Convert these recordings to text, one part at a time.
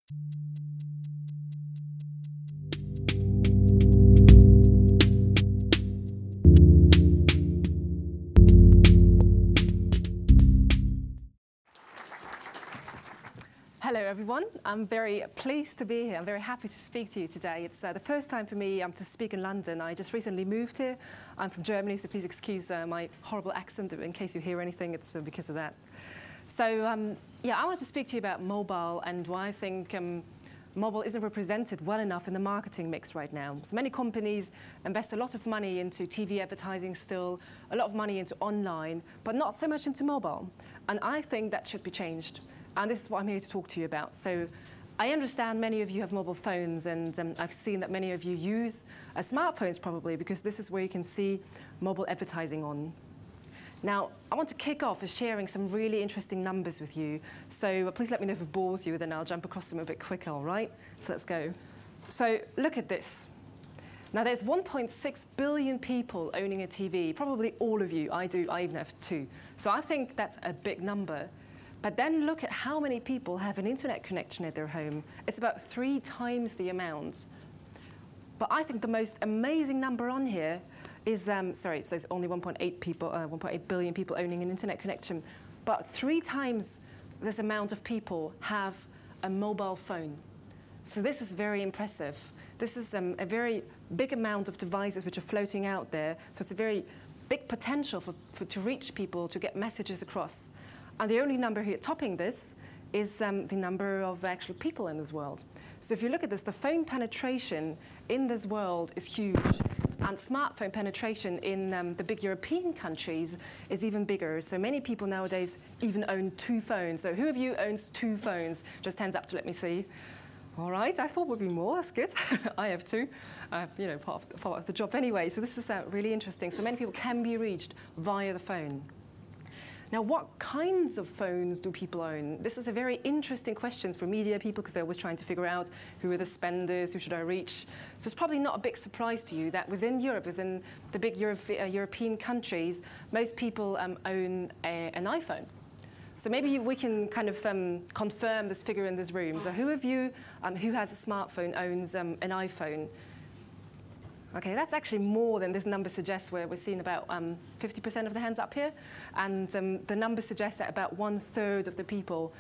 Hello everyone, I'm very pleased to be here. I'm very happy to speak to you today. It's the first time for me to speak in London. I just recently moved here. I'm from Germany, so please excuse my horrible accent. In case you hear anything, it's because of that. So yeah, I want to speak to you about mobile and why I think mobile isn't represented well enough in the marketing mix right now. So many companies invest a lot of money into TV advertising still, a lot of money into online, but not so much into mobile. And I think that should be changed. And this is what I'm here to talk to you about. So I understand many of you have mobile phones, and I've seen that many of you use smartphones probably, because this is where you can see mobile advertising on. Now, I want to kick off with sharing some really interesting numbers with you. So please let me know if it bores you, then I'll jump across them a bit quicker, all right? So let's go. So look at this. Now, there's 1.6 billion people owning a TV, probably all of you. I do, I even have 2. So I think that's a big number. But then look at how many people have an internet connection at their home. It's about 3 times the amount. But I think the most amazing number on here is, sorry, it says only 1.8 billion people owning an internet connection. But 3 times this amount of people have a mobile phone. So this is very impressive. This is a very big amount of devices which are floating out there. So it's a very big potential to reach people, to get messages across. And the only number here topping this is the number of actual people in this world. So if you look at this, the phone penetration in this world is huge. And smartphone penetration in the big European countries is even bigger. So many people nowadays even own 2 phones. So who of you owns 2 phones? Just hands up to let me see. All right, I thought would be more, that's good. I have 2, you know, part of the job anyway. So this is really interesting. So many people can be reached via the phone. Now, what kinds of phones do people own? This is a very interesting question for media people, because they're always trying to figure out who are the spenders, who should I reach. So it's probably not a big surprise to you that within Europe, within the big European countries, most people own an iPhone. So maybe we can kind of confirm this figure in this room. So who of you who has a smartphone owns an iPhone? Okay, that's actually more than this number suggests, where we're seeing about 50% of the hands up here. And the number suggests that about 1/3 of the people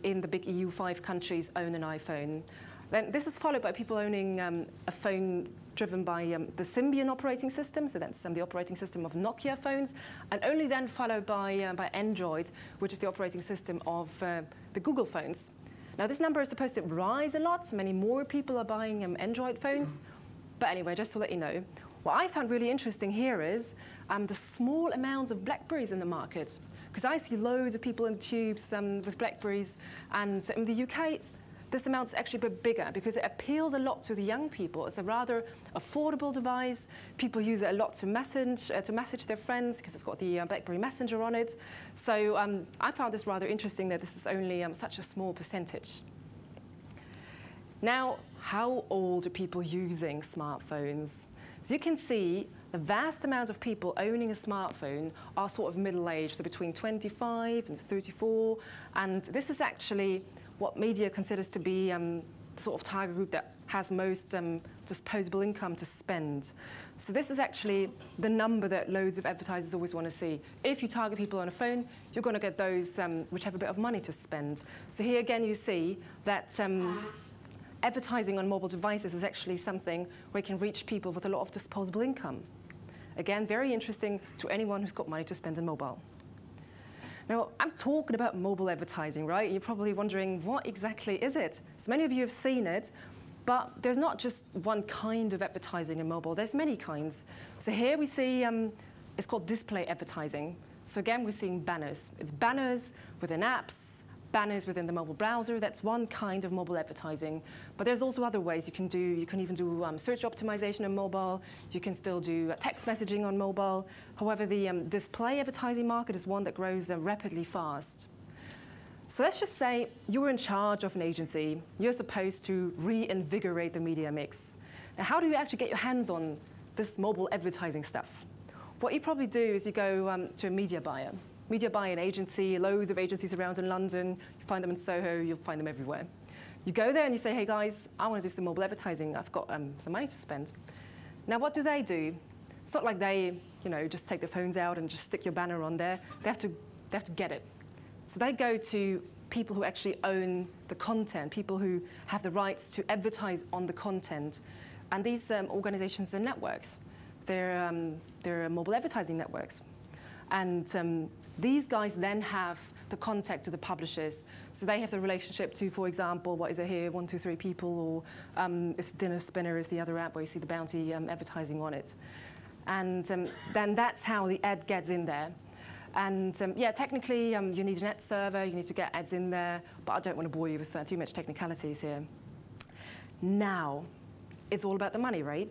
in the big EU5 countries own an iPhone. Then this is followed by people owning a phone driven by the Symbian operating system. So that's the operating system of Nokia phones. And only then followed by Android, which is the operating system of the Google phones. Now, this number is supposed to rise a lot. Many more people are buying Android phones. But anyway, just to let you know, what I found really interesting here is the small amounts of Blackberries in the market. Because I see loads of people in tubes with Blackberries. And in the UK, this amount's actually a bit bigger, because it appeals a lot to the young people. It's a rather affordable device. People use it a lot to message their friends, because it's got the BlackBerry Messenger on it. So I found this rather interesting, that this is only such a small percentage. Now, how old are people using smartphones? So you can see the vast amount of people owning a smartphone are sort of middle-aged, so between 25 and 34. And this is actually what media considers to be the sort of target group that has most disposable income to spend. So this is actually the number that loads of advertisers always want to see. If you target people on a phone, you're going to get those which have a bit of money to spend. So here again you see that advertising on mobile devices is actually something where you can reach people with a lot of disposable income. Again, very interesting to anyone who's got money to spend on mobile. Now, I'm talking about mobile advertising, right? You're probably wondering, what exactly is it? So many of you have seen it, but there's not just one kind of advertising in mobile. There's many kinds. So here we see, it's called display advertising. So again, we're seeing banners. It's banners within apps, banners within the mobile browser. That's one kind of mobile advertising. But there's also other ways you can do. You can even do search optimization on mobile. You can still do text messaging on mobile. However, the display advertising market is one that grows rapidly fast. So let's just say you were in charge of an agency. You're supposed to reinvigorate the media mix. Now, how do you actually get your hands on this mobile advertising stuff? What you probably do is you go to a media buyer. Media buying agency, loads of agencies around in London. You find them in Soho, you'll find them everywhere. You go there and you say, hey guys, I want to do some mobile advertising. I've got some money to spend. Now what do? It's not like they, just take their phones out and just stick your banner on there. They have to get it. So they go to people who actually own the content, people who have the rights to advertise on the content. And these organizations are networks. They're mobile advertising networks. And these guys then have the contact to the publishers. So they have the relationship to, for example, what is it here, 123 People, or it's Dinner Spinner is the other app where you see the bounty advertising on it. And then that's how the ad gets in there. And yeah, technically, you need an ad server, you need to get ads in there, but I don't want to bore you with too much technicalities here. Now, it's all about the money, right?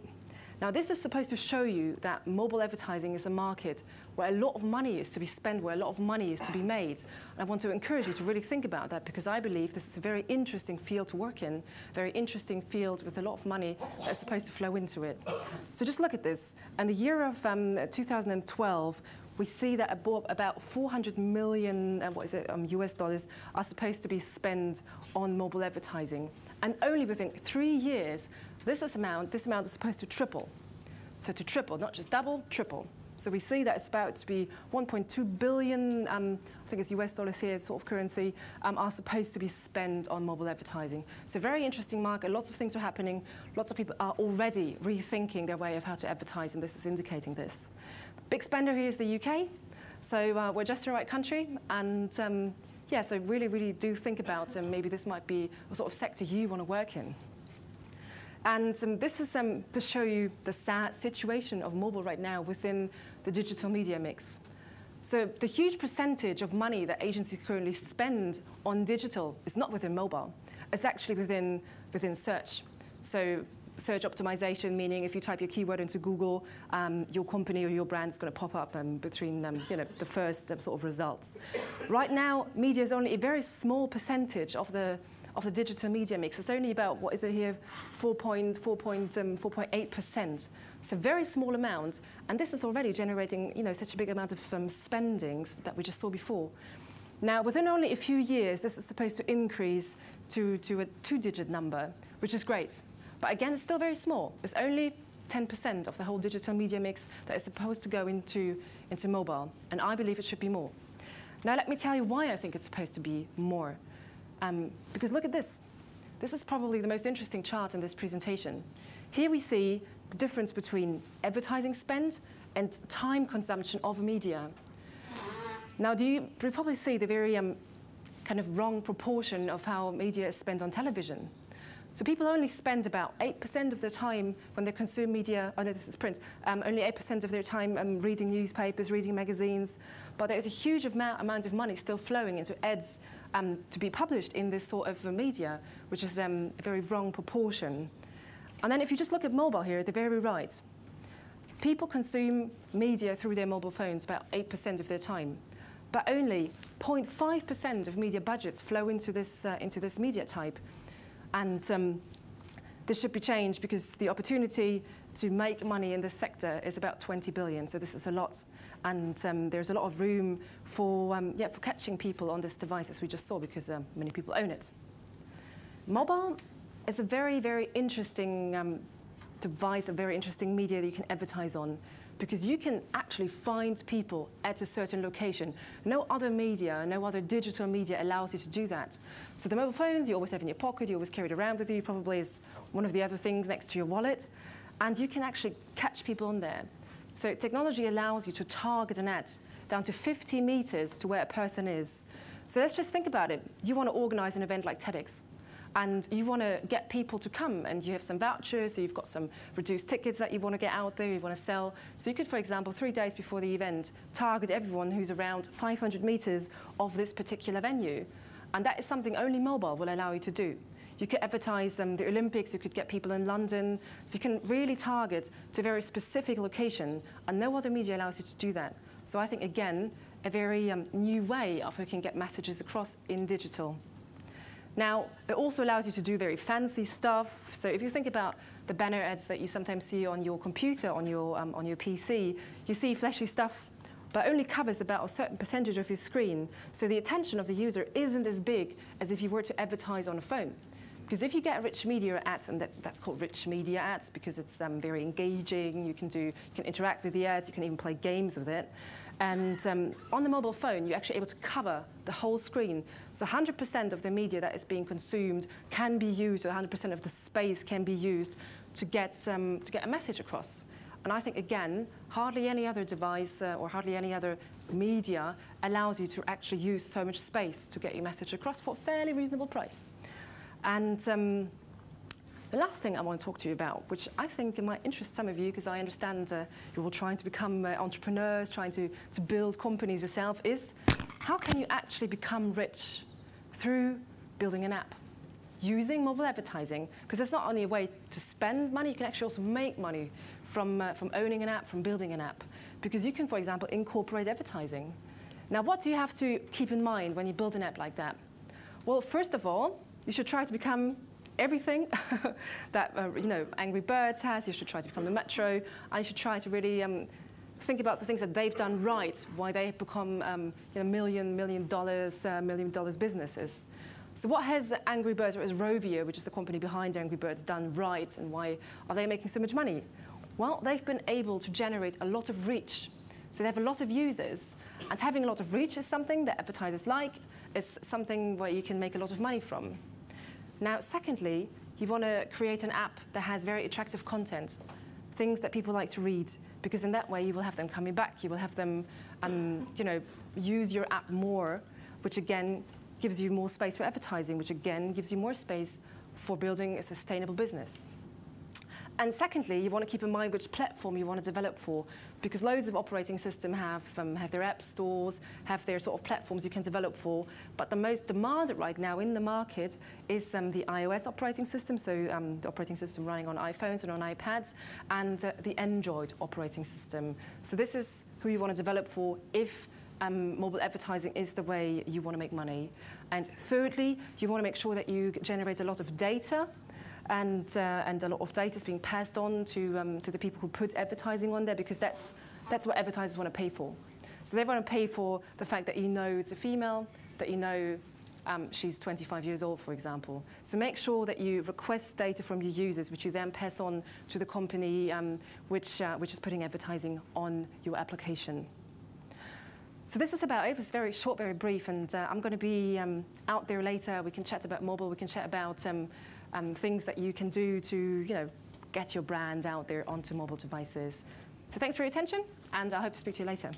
Now, this is supposed to show you that mobile advertising is a market where a lot of money is to be spent, where a lot of money is to be made. And I want to encourage you to really think about that, because I believe this is a very interesting field to work in, very interesting field with a lot of money that's supposed to flow into it. So just look at this. In the year of 2012, we see that about 400 million US dollars are supposed to be spent on mobile advertising. And only within 3 years, this amount is supposed to triple. So to triple, not just double, triple. So we see that it's about to be 1.2 billion, I think it's US dollars here, sort of currency, are supposed to be spent on mobile advertising. So very interesting market, lots of things are happening. Lots of people are already rethinking their way of how to advertise, and this is indicating this. The big spender here is the UK. So we're just the right country. And yeah, so really, really do think about maybe this might be a sort of sector you want to work in. And this is to show you the sad situation of mobile right now within the digital media mix. So the huge percentage of money that agencies currently spend on digital is not within mobile. It's actually within search. So search optimization, meaning if you type your keyword into Google, your company or your brand is going to pop up between the first sort of results. Right now, media is only a very small percentage of the digital media mix. It's only about, what is it here, 4.8%. It's a very small amount, and this is already generating such a big amount of spendings that we just saw before. Now, within only a few years, this is supposed to increase to a 2-digit number, which is great. But again, it's still very small. It's only 10% of the whole digital media mix that is supposed to go into mobile, and I believe it should be more. Now, let me tell you why I think it's supposed to be more. Because look at this. This is probably the most interesting chart in this presentation. Here we see the difference between advertising spend and time consumption of media. Now, you probably see the very kind of wrong proportion of how media is spent on television. So people only spend about 8% of their time when they consume media, oh no, this is print, only 8% of their time reading newspapers, reading magazines. But there is a huge amount of money still flowing into ads to be published in this sort of media, which is a very wrong proportion. And then if you just look at mobile here at the very right, people consume media through their mobile phones about 8% of their time. But only 0.5% of media budgets flow into this media type. And this should be changed because the opportunity to make money in this sector is about 20 billion. So this is a lot. And there's a lot of room for catching people on this device, as we just saw, because many people own it. Mobile is a very, very interesting device, a very interesting media that you can advertise on, because you can actually find people at a certain location. No other media, no other digital media allows you to do that. So the mobile phones you always have in your pocket, you always carry it around with you, probably is one of the other things next to your wallet. And you can actually catch people on there. So technology allows you to target an ad down to 50 meters to where a person is. So let's just think about it. You want to organize an event like TEDx, and you want to get people to come, and you have some vouchers, so you've got some reduced tickets that you want to get out there, you want to sell. So you could, for example, 3 days before the event, target everyone who's around 500 meters of this particular venue. And that is something only mobile will allow you to do. You could advertise the Olympics, you could get people in London, so you can really target to a very specific location, and no other media allows you to do that. So I think, again, a very new way of how you can get messages across in digital. Now, it also allows you to do very fancy stuff. So if you think about the banner ads that you sometimes see on your computer, on your PC, you see flashy stuff, but only covers about a certain percentage of your screen. So the attention of the user isn't as big as if you were to advertise on a phone. Because if you get rich media ads, and that's called rich media ads because it's very engaging, you can interact with the ads, you can even play games with it. And on the mobile phone, you're actually able to cover the whole screen. So 100% of the media that is being consumed can be used, or 100% of the space can be used to get a message across. And I think, again, hardly any other device or hardly any other media allows you to actually use so much space to get your message across for a fairly reasonable price. And the last thing I want to talk to you about, which I think it might interest some of you, because I understand you're all trying to become entrepreneurs, trying to build companies yourself, is how can you actually become rich through building an app, using mobile advertising? Because it's not only a way to spend money, you can actually also make money from owning an app, from building an app. Because you can, for example, incorporate advertising. Now, what do you have to keep in mind when you build an app like that? Well, first of all, you should try to become everything that Angry Birds has. You should try to become the Metro, and you should try to really think about the things that they've done right, why they have become million dollars businesses. So what has Angry Birds, or has Rovio, which is the company behind Angry Birds, done right, and why are they making so much money? Well, they've been able to generate a lot of reach. So they have a lot of users, and having a lot of reach is something that advertisers like. It's something where you can make a lot of money from. Now, secondly, you want to create an app that has very attractive content, things that people like to read, because in that way you will have them coming back. You will have them, use your app more, which again gives you more space for advertising, which again gives you more space for building a sustainable business. And secondly, you want to keep in mind which platform you want to develop for, because loads of operating systems have their app stores, have their sort of platforms you can develop for. But the most demanded right now in the market is the iOS operating system, so the operating system running on iPhones and on iPads, and the Android operating system. So this is who you want to develop for if mobile advertising is the way you want to make money. And thirdly, you want to make sure that you generate a lot of data, and a lot of data is being passed on to the people who put advertising on there, because that's what advertisers want to pay for. So they want to pay for the fact that you know it's a female, that you know she's 25 years old, for example. So make sure that you request data from your users, which you then pass on to the company which is putting advertising on your application. So this is about it. It was very short, very brief, and I'm going to be out there later. We can chat about mobile. We can chat about things that you can do to, get your brand out there onto mobile devices. So thanks for your attention, and I hope to speak to you later.